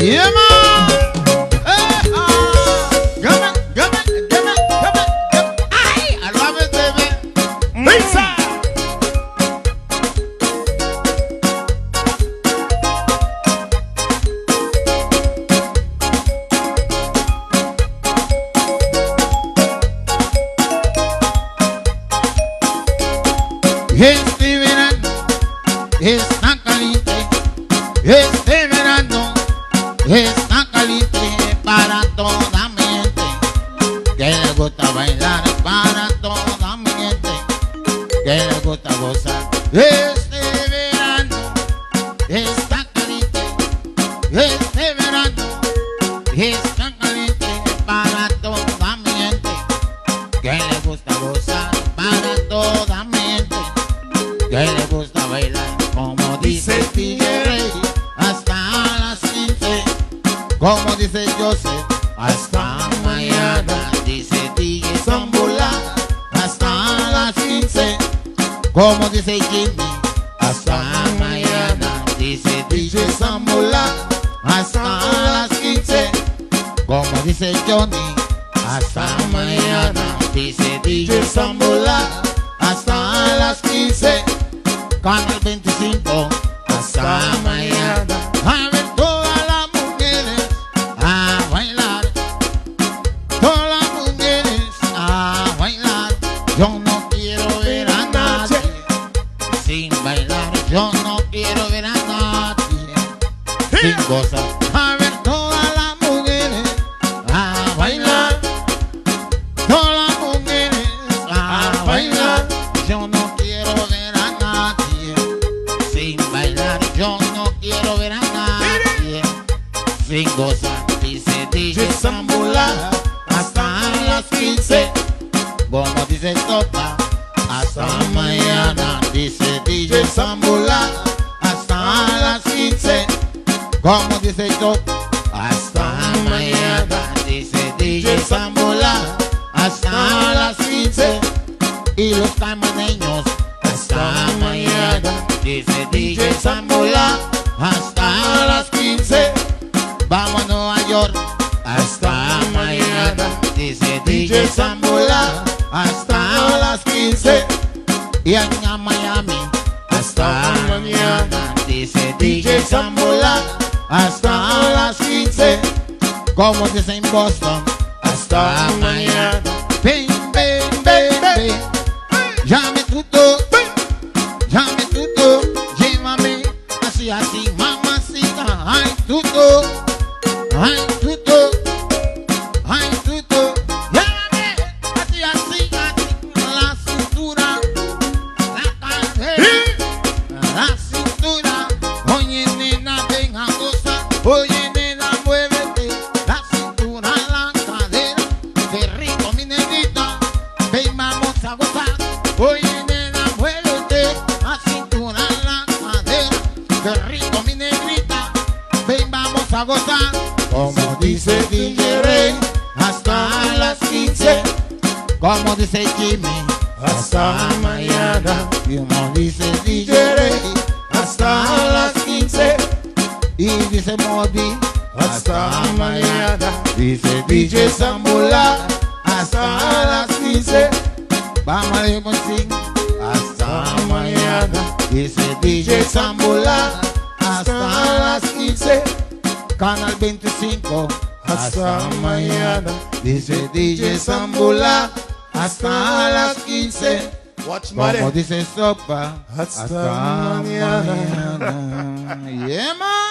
Yeah, man. Come on, come on, come on, come on, come on. Ay, I love it, baby. Lisa. Este verano está caliente. Este verano está caliente para toda mi gente que le gusta bailar, para toda mi gente que le gusta gozar. Este verano está caliente. Este verano está caliente para toda mi gente que le gusta gozar, para toda mi gente que le gusta bailar. Como dice el DJ, hasta las 15. Como dice Joseph, hasta mañana. Dice DJ Zambula, hasta las 15. Como dice Jimmy, hasta mañana. Dice DJ Zambula, hasta las 15. Como dice Johnny, hasta mañana. Dice DJ Zambula, hasta las 15. Canal 25, hasta mañana. A ver todas las mujeres a bailar. Todas las mujeres a bailar. Yo no quiero ver a nadie sin bailar. Yo no quiero ver a nadie sin gozar. A ver todas las mujeres a bailar. Todas las mujeres a bailar. Yo no quiero ver a nadie sin bailar. Yo no quiero ver a nadie sin gozar. Dice DJ Zambula, hasta las 15. Como dice Topa, hasta mañana. Dice DJ Zambula, hasta las 15. Como dice Topa, hasta mañana. Dice DJ Zambula, hasta las 15. Y los camareños, hasta mañana. Dice DJ Zambula, hasta las 15. Vamos a Nueva York, hasta mañana. Dice DJ Zambula, hasta las 15. Y a Miami, hasta mañana. Dice DJ Zambula, hasta las 15. Como dice en Boston, hasta mañana. Ven, ven, ven, ven. Llame tuto, llame tuto, llévame así, así, mamacita. Ay, tuto, ay, tuto, ay, tuto, llévame así, así, así, la cintura, la cadera, la cintura. Oye, nena, ven a gozar. Oye, nena, muévete, la cintura, la cadera. Qué rico, mi negrita, ven, vamos a gozar. Oye, nena, muévete, la cintura, la cadera. Qué rico, mi negrita, ven, vamos a gozar. Como dice DJ Rey, hasta las 15. Como dice Jimmy, hasta mañana. Como dice DJ Rey, hasta las 15. Y dice Moby, hasta mañana. Dice DJ Zambula, hasta las 15. Vamos a ir hasta mañana. Dice DJ Zambula, hasta las 15. Canal 25, hasta mañana. Dice DJ Zambula, hasta las 15. Como dice Sopa, hasta mañana. Yeah, man.